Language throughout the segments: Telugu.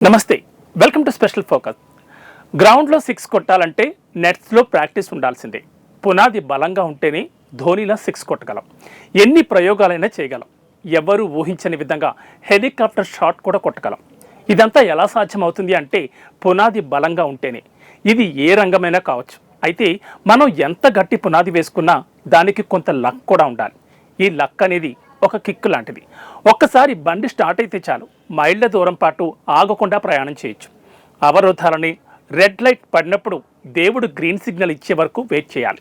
నమస్తే, వెల్కమ్ టు స్పెషల్ ఫోకస్. గ్రౌండ్లో సిక్స్ కొట్టాలంటే నెట్స్లో ప్రాక్టీస్ ఉండాల్సిందే. పునాది బలంగా ఉంటేనే ధోనీలా సిక్స్ కొట్టగలం. ఎన్ని ప్రయోగాలైనా చేయగలం. ఎవరూ ఊహించని విధంగా హెలికాప్టర్ షాట్ కూడా కొట్టగలం. ఇదంతా ఎలా సాధ్యమవుతుంది అంటే పునాది బలంగా ఉంటేనే. ఇది ఏ రంగమైనా కావచ్చు. అయితే మనం ఎంత గట్టి పునాది వేసుకున్నా దానికి కొంత లక్ కూడా ఉండాలి. ఈ లక్ అనేది ఒక కిక్ లాంటిది. ఒక్కసారి బండి స్టార్ట్ అయితే చాలు, మైళ్ళ దూరం పాటు ఆగకుండా ప్రయాణం చేయొచ్చు. అవరోధాలని, రెడ్ లైట్ పడినప్పుడు దేవుడు గ్రీన్ సిగ్నల్ ఇచ్చే వరకు వెయిట్ చేయాలి.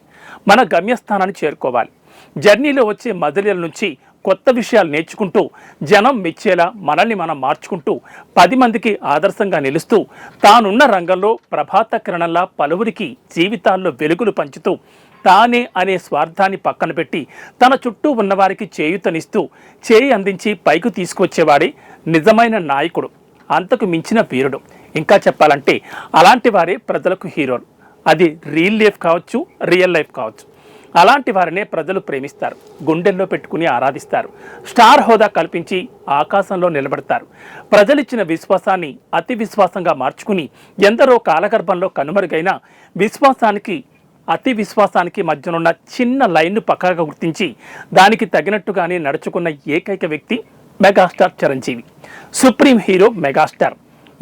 మన గమ్యస్థానాన్ని చేరుకోవాలి. జర్నీలో వచ్చే మదిలీల నుంచి కొత్త విషయాలు నేర్చుకుంటూ, జనం మెచ్చేలా మనల్ని మనం మార్చుకుంటూ, 10 మందికి ఆదర్శంగా నిలుస్తూ, తానున్న రంగంలో ప్రభాత కిరణంలా పలువురికి జీవితాల్లో వెలుగులు పంచుతూ, తానే అనే స్వార్థాన్ని పక్కన పెట్టి తన చుట్టూ ఉన్నవారికి చేయూతనిస్తూ, చేయి అందించి పైకి తీసుకొచ్చేవాడే నిజమైన నాయకుడు, అంతకు మించిన వీరుడు. ఇంకా చెప్పాలంటే అలాంటి వారే ప్రజలకు హీరోలు. అది రియల్ లైఫ్ కావచ్చు, రియల్ లైఫ్ కావచ్చు. అలాంటి వారినే ప్రజలు ప్రేమిస్తారు, గుండెల్లో పెట్టుకుని ఆరాధిస్తారు. స్టార్ హోదా కల్పించి ఆకాశంలో నిలబడతారు. ప్రజలిచ్చిన విశ్వాసాన్ని అతి విశ్వాసంగా మార్చుకుని ఎందరో కాలగర్భంలో కనుమరుగైన విశ్వాసానికి అతి విశ్వాసానికి మధ్యనున్న చిన్న లైన్ను పక్కాగా గుర్తించి దానికి తగినట్టుగానే నడుచుకున్న ఏకైక వ్యక్తి megastar Chiranjeevi. Supreme hero megastar.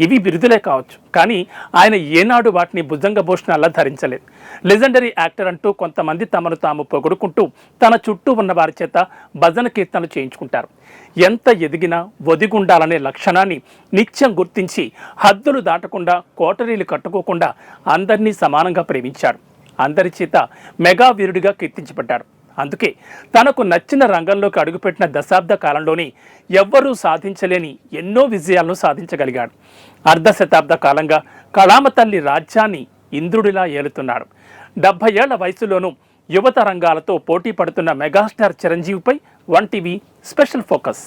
ఇవి బిరుదులే కావచ్చు, కానీ ఆయన ఏనాడు వాటిని భుజంగ భూషణాల్లో ధరించలేదు. లెజెండరీ యాక్టర్ అంటూ కొంతమంది తమను తాము పొగుడుకుంటూ తన చుట్టూ ఉన్న వారి చేత భజన కీర్తనలు చేయించుకుంటారు. ఎంత ఎదిగినా ఒదిగుండాలనే లక్షణాన్ని నిత్యం గుర్తించి హద్దులు దాటకుండా, కోటరీలు కట్టుకోకుండా అందరినీ సమానంగా ప్రేమించాడు. అందరి చేత మెగా వీరుడిగా కీర్తించబడ్డాడు. అందుకే తనకు నచ్చిన రంగంలోకి అడుగుపెట్టిన దశాబ్ద కాలంలోనే ఎవ్వరూ సాధించలేని ఎన్నో విజయాలను సాధించగలిగాడు. అర్ధ శతాబ్ద కాలంగా కళామ తల్లి రాజ్యాన్ని ఇంద్రుడిలా ఏలుతున్నాడు. 70 ఏళ్ల వయసులోనూ యువత రంగాలతో పోటీ పడుతున్న మెగాస్టార్ చిరంజీవిపై 1 టీవీ స్పెషల్ ఫోకస్.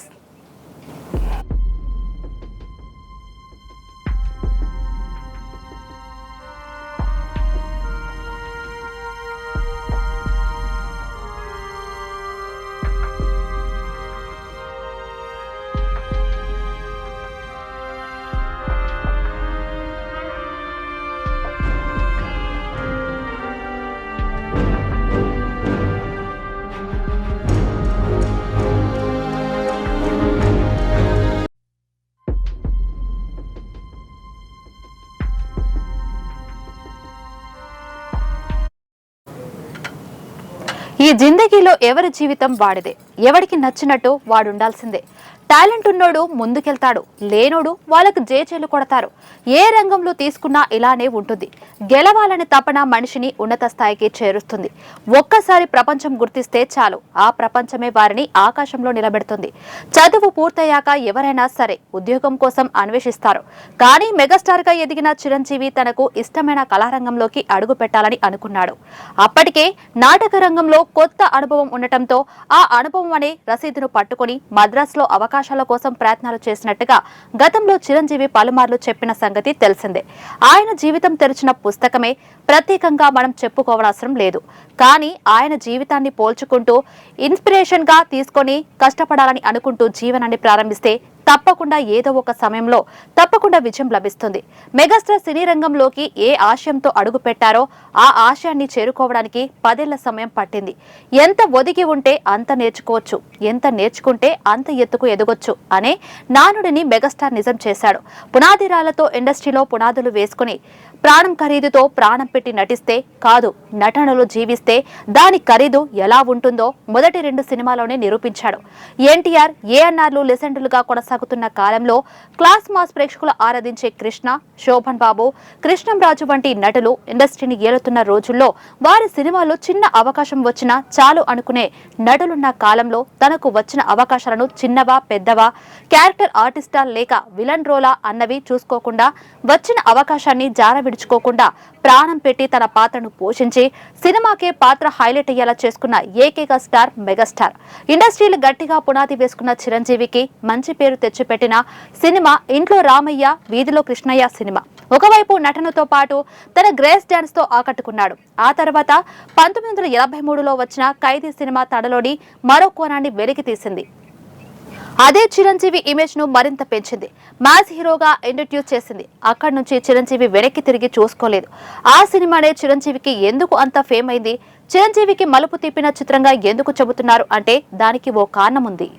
ఈ జిందగీలో ఎవరి జీవితం వాడిదే. ఎవడికి నచ్చినట్టు వాడుండాల్సిందే. టాలెంట్ ఉన్నోడు ముందుకెళ్తాడు, లేనోడు వాళ్ళకు జేజేలు కొడతారు. ఏ రంగంలో తీసుకున్నా ఇలానే ఉంటుంది. గెలవాలనే తపన మనిషిని ఉన్నత స్థాయికి చేరుస్తుంది. ఒక్కసారి ప్రపంచం గుర్తిస్తే చాలు, ఆ ప్రపంచమే వారిని ఆకాశంలో నిలబెడుతుంది. చదువు పూర్తయ్యాక ఎవరైనా సరే ఉద్యోగం కోసం అన్వేషిస్తారు. కానీ మెగాస్టార్గా ఎదిగిన చిరంజీవి తనకు ఇష్టమైన కళారంగంలోకి అడుగు పెట్టాలని అనుకున్నాడు. అప్పటికే నాటక రంగంలో కొత్త అనుభవం ఉండటంతో ఆ అనుభవం అనే రసీదును పట్టుకుని మద్రాసులో అవకాశాల కోసం ప్రయత్నాలు చేసినట్టుగా గతంలో చిరంజీవి పలుమార్లు చెప్పిన సంగతి తెలిసిందే. ఆయన జీవితం తెరిచిన పుస్తకమే, ప్రత్యేకంగా మనం చెప్పుకోవనవసరం లేదు. కానీ ఆయన జీవితాన్ని పోల్చుకుంటూ ఇన్స్పిరేషన్ గా తీసుకొని కష్టపడాలని అనుకుంటూ జీవనాన్ని ప్రారంభిస్తే తప్పకుండా ఏదో ఒక సమయంలో తప్పకుండా విజయం లభిస్తుంది. మెగాస్టార్ సినీ రంగంలోకి ఏ ఆశయంతో అడుగు పెట్టారో ఆ ఆశయాన్ని చేరుకోవడానికి 10 ఏళ్ల సమయం పట్టింది. ఎంత ఒదిగి ఉంటే అంత నేర్చుకోవచ్చు, ఎంత నేర్చుకుంటే అంత ఎత్తుకు ఎదగొచ్చు అనే నానుడిని మెగాస్టార్ నిజం చేశాడు. పునాది రాళ్లతో ఇండస్ట్రీలో పునాదులు వేసుకుని ప్రాణం ఖరీదుతో ప్రాణం పెట్టి నటిస్తే కాదు, నటనలో జీవిస్తే దాని ఖరీదు ఎలా ఉంటుందో మొదటి 2 సినిమాలోనే నిరూపించాడు. ఎన్టీఆర్, ఏఎన్ఆర్లు లెజెండ్లుగా కొనసాగుతున్న కాలంలో క్లాస్ మాస్ ప్రేక్షకులు ఆరాధించే కృష్ణ, శోభన్ బాబు, కృష్ణంరాజు వంటి నటులు ఇండస్ట్రీని ఏలుతున్న రోజుల్లో వారి సినిమాలో చిన్న అవకాశం వచ్చినా చాలు అనుకునే నటులున్న కాలంలో తనకు వచ్చిన అవకాశాలను చిన్నవా పెద్దవా, క్యారెక్టర్ ఆర్టిస్టా లేక విలన్ రోలా అన్నవి చూసుకోకుండా వచ్చిన అవకాశాన్ని విడుచుకోకుండా ప్రాణం పెట్టి తన పాత్రను పోషించి సినిమాకే పాత్ర హైలైట్ అయ్యేలా చేసుకున్న ఏకైక స్టార్ మెగాస్టార్. ఇండస్ట్రీలు గట్టిగా పునాది వేసుకున్న చిరంజీవికి మంచి పేరు తెచ్చిపెట్టిన సినిమా ఇంట్లో రామయ్య, వీధిలో కృష్ణయ్య సినిమా. ఒకవైపు నటనతో పాటు తన గ్రేస్ డాన్స్ తో ఆకట్టుకున్నాడు. ఆ తర్వాత 1983లో వచ్చిన ఖైదీ సినిమా తడలోని మరో కోణాన్ని వెలికి తీసింది. అదే చిరంజీవి ఇమేజ్ ను మరింత పెంచింది. మాస్ హీరోగా ఇంట్రడ్యూస్ చేసింది. అక్కడి నుంచి చిరంజీవి వెనక్కి తిరిగి చూసుకోలేదు. ఆ సినిమానే చిరంజీవికి ఎందుకు అంత ఫేమ్ అయింది? చిరంజీవికి మలుపు తిప్పిన చిత్రంగా ఎందుకు చెబుతున్నారు అంటే దానికి ఓ కారణం ఉంది.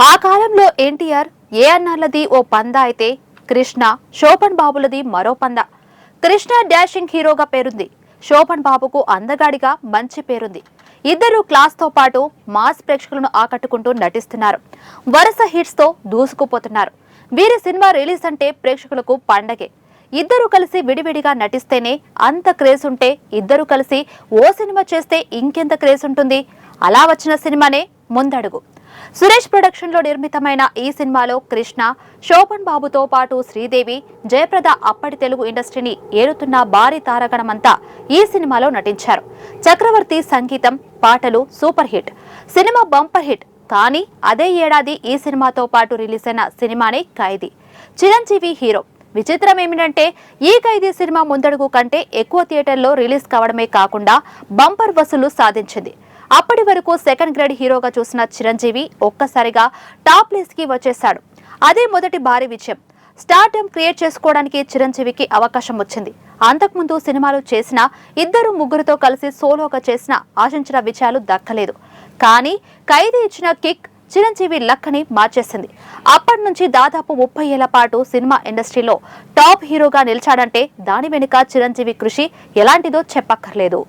ఆ కాలంలో ఎన్టీఆర్, ఏఎన్నార్లది ఓ పంద అయితే కృష్ణ, శోభన్ బాబులది మరో పంద. కృష్ణ డాషింగ్ హీరోగా పేరుంది. శోభన్ బాబుకు అందగాడిగా మంచి పేరుంది. ఇద్దరు క్లాస్ తో పాటు మాస్ ప్రేక్షకులను ఆకట్టుకుంటూ నటిస్తున్నారు. వరుస హిట్స్ తో దూసుకుపోతున్నారు. వీరి సినిమా రిలీజ్ అంటే ప్రేక్షకులకు పండగే. ఇద్దరు కలిసి విడివిడిగా నటిస్తేనే అంత క్రేజ్ ఉంటే ఇద్దరు కలిసి ఓ సినిమా చేస్తే ఇంకెంత క్రేజ్ ఉంటుంది. అలా వచ్చిన సినిమానే ముందడుగు. సురేష్ ప్రొడక్షన్ లో నిర్మితమైన ఈ సినిమాలో కృష్ణ, శోభన్ బాబుతో పాటు శ్రీదేవి, జయప్రద అప్పటి తెలుగు ఇండస్ట్రీని ఏలుతున్న భారీ తారగణమంతా ఈ సినిమాలో నటించారు. చక్రవర్తి సంగీతం, పాటలు super hit. Cinema bumper hit. కానీ అదే ఏడాది ఈ సినిమాతో పాటు రిలీజ్ అయిన సినిమానే ఖైదీ. చిరంజీవి హీరో. విచిత్రం ఏమిటంటే ఈ ఖైదీ సినిమా ముందడుగు కంటే ఎక్కువ థియేటర్లో రిలీజ్ కావడమే కాకుండా బంపర్ వసూలు సాధించింది. అప్పటి వరకు సెకండ్ గ్రేడ్ హీరోగా చూసిన చిరంజీవి ఒక్కసారిగా టాప్ లిస్ట్ కి వచ్చేశాడు. అదే మొదటి భారీ విజయం. స్టార్డమ్ క్రియేట్ చేసుకోవడానికి చిరంజీవికి అవకాశం వచ్చింది. అంతకుముందు సినిమాలు చేసిన ఇద్దరు ముగ్గురితో కలిసి సోలోగా చేసిన ఆశించిన విజయాలు దక్కలేదు. కానీ ఖైదీ ఇచ్చిన కిక్ చిరంజీవి లక్కని మార్చేసింది. అప్పటి నుంచి దాదాపు 30 ఏళ్ల పాటు సినిమా ఇండస్ట్రీలో టాప్ హీరోగా నిలిచాడంటే దాని వెనుక చిరంజీవి కృషి ఎలాంటిదో చెప్పక్కర్లేదు.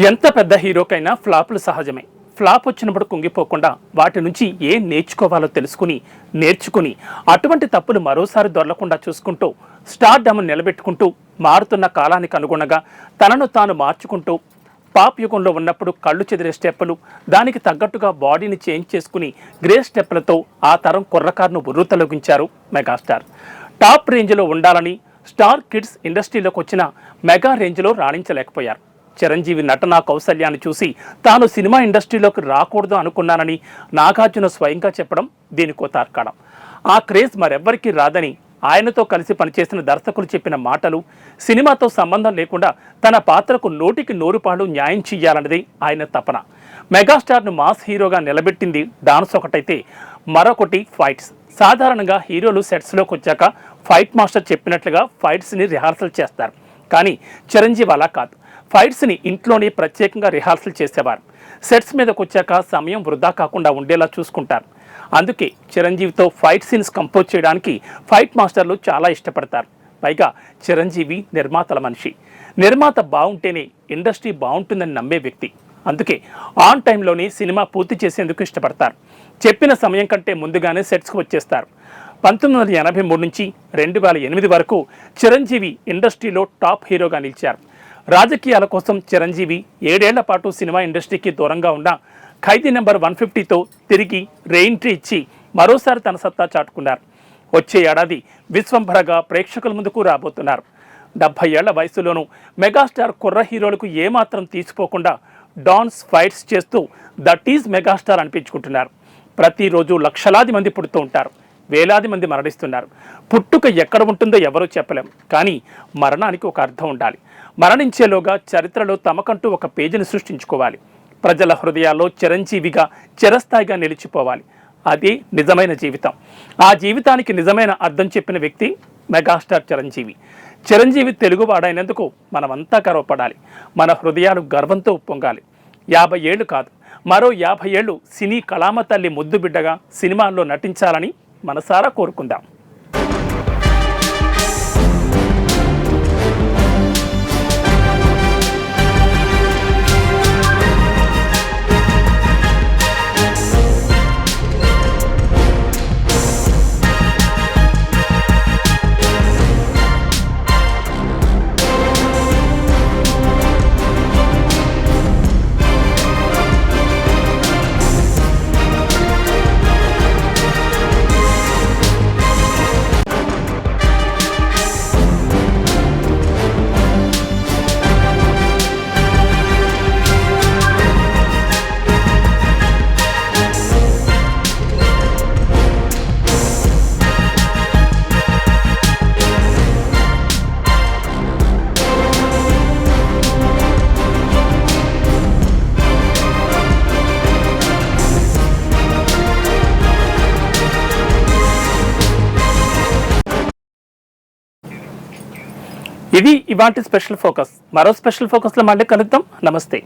ఎంత పెద్ద హీరోకైనా ఫ్లాపులు సహజమే. ఫ్లాప్ వచ్చినప్పుడు కుంగిపోకుండా వాటి నుంచి ఏం నేర్చుకోవాలో నేర్చుకుని అటువంటి తప్పులు మరోసారి దొరలకుండా చూసుకుంటూ స్టార్డమ్ నిలబెట్టుకుంటూ మారుతున్న కాలానికి అనుగుణంగా తనను తాను మార్చుకుంటూ పాప్ యుగంలో ఉన్నప్పుడు కళ్ళు చెదిరే స్టెప్పులు, దానికి తగ్గట్టుగా బాడీని చేంజ్ చేసుకుని గ్రే స్టెప్పులతో ఆ తరం కుర్రకారును ఉర్రూతలొగించారు మెగాస్టార్. టాప్ రేంజ్లో ఉండాలని స్టార్ కిడ్స్ ఇండస్ట్రీలోకి వచ్చిన మెగా రేంజ్లో రాణించలేకపోయారు. చిరంజీవి నటనా కౌశల్యాన్ని చూసి తాను సినిమా ఇండస్ట్రీలోకి రాకూడదు అనుకున్నానని నాగార్జున స్వయంగా చెప్పడం దీనికో తార్కాణం. ఆ క్రేజ్ మరెవ్వరికీ రాదని ఆయనతో కలిసి పనిచేసిన దర్శకులు చెప్పిన మాటలు, సినిమాతో సంబంధం లేకుండా తన పాత్రకు నోటికి నోరుపాడు న్యాయం చెయ్యాలన్నది ఆయన తపన. మెగాస్టార్ను మాస్ హీరోగా నిలబెట్టింది డాన్స్ ఒకటైతే మరొకటి ఫైట్స్. సాధారణంగా హీరోలు సెట్స్లోకి వచ్చాక ఫైట్ మాస్టర్ చెప్పినట్లుగా ఫైట్స్ని రిహార్సల్ చేస్తారు. కానీ చిరంజీవి అలా కాదు. ఫైట్స్ని ఇంట్లోనే ప్రత్యేకంగా రిహార్సల్ చేసేవారు. సెట్స్ మీదకి వచ్చాక సమయం వృధా కాకుండా ఉండేలా చూసుకుంటారు. అందుకే చిరంజీవితో ఫైట్ సీన్స్ కంపోజ్ చేయడానికి ఫైట్ మాస్టర్లు చాలా ఇష్టపడతారు. పైగా చిరంజీవి నిర్మాతల మనిషి. నిర్మాత బాగుంటేనే ఇండస్ట్రీ బాగుంటుందని నమ్మే వ్యక్తి. అందుకే ఆన్ టైంలోనే సినిమా పూర్తి చేసేందుకు ఇష్టపడతారు. చెప్పిన సమయం కంటే ముందుగానే సెట్స్కి వచ్చేస్తారు. 1983 నుంచి 2008 వరకు చిరంజీవి ఇండస్ట్రీలో టాప్ హీరోగా నిలిచారు. రాజకీయాల కోసం చిరంజీవి 7 ఏళ్ల పాటు సినిమా ఇండస్ట్రీకి దూరంగా ఉన్న ఖైదీ నెంబర్ 150తో తిరిగి రీఎంట్రీ ఇచ్చి మరోసారి తన సత్తా చాటుకున్నారు. వచ్చే ఏడాది విశ్వంభరగా ప్రేక్షకుల ముందుకు రాబోతున్నారు. 70 ఏళ్ల వయసులోనూ మెగాస్టార్ కుర్ర హీరోలకు ఏమాత్రం తీసిపోకుండా డాన్స్ ఫైట్స్ చేస్తూ దట్ ఈజ్ మెగాస్టార్ అనిపించుకుంటున్నారు. ప్రతిరోజు లక్షలాది మంది పుడుతూ ఉంటారు, వేలాది మంది మరణిస్తున్నారు. పుట్టుక ఎక్కడ ఉంటుందో ఎవరూ చెప్పలేం, కానీ మరణానికి ఒక అర్థం ఉండాలి. మరణించేలోగా చరిత్రలో తమకంటూ ఒక పేజీని సృష్టించుకోవాలి. ప్రజల హృదయాల్లో చిరంజీవిగా చిరస్థాయిగా నిలిచిపోవాలి. అదే నిజమైన జీవితం. ఆ జీవితానికి నిజమైన అర్థం చెప్పిన వ్యక్తి మెగాస్టార్ చిరంజీవి. చిరంజీవి తెలుగువాడైనందుకు మనమంతా గర్వపడాలి. మన హృదయాలు గర్వంతో ఉప్పొంగాలి. 50 ఏళ్ళు కాదు, మరో 50 ఏళ్ళు సినీ కళామ తల్లి ముద్దు బిడ్డగా సినిమాల్లో నటించాలని మనసారా కోరుకుందాం. ఇది ఇవాంటి స్పెషల్ ఫోకస్. మరో స్పెషల్ ఫోకస్లో మళ్ళీ కలుద్దాం. నమస్తే.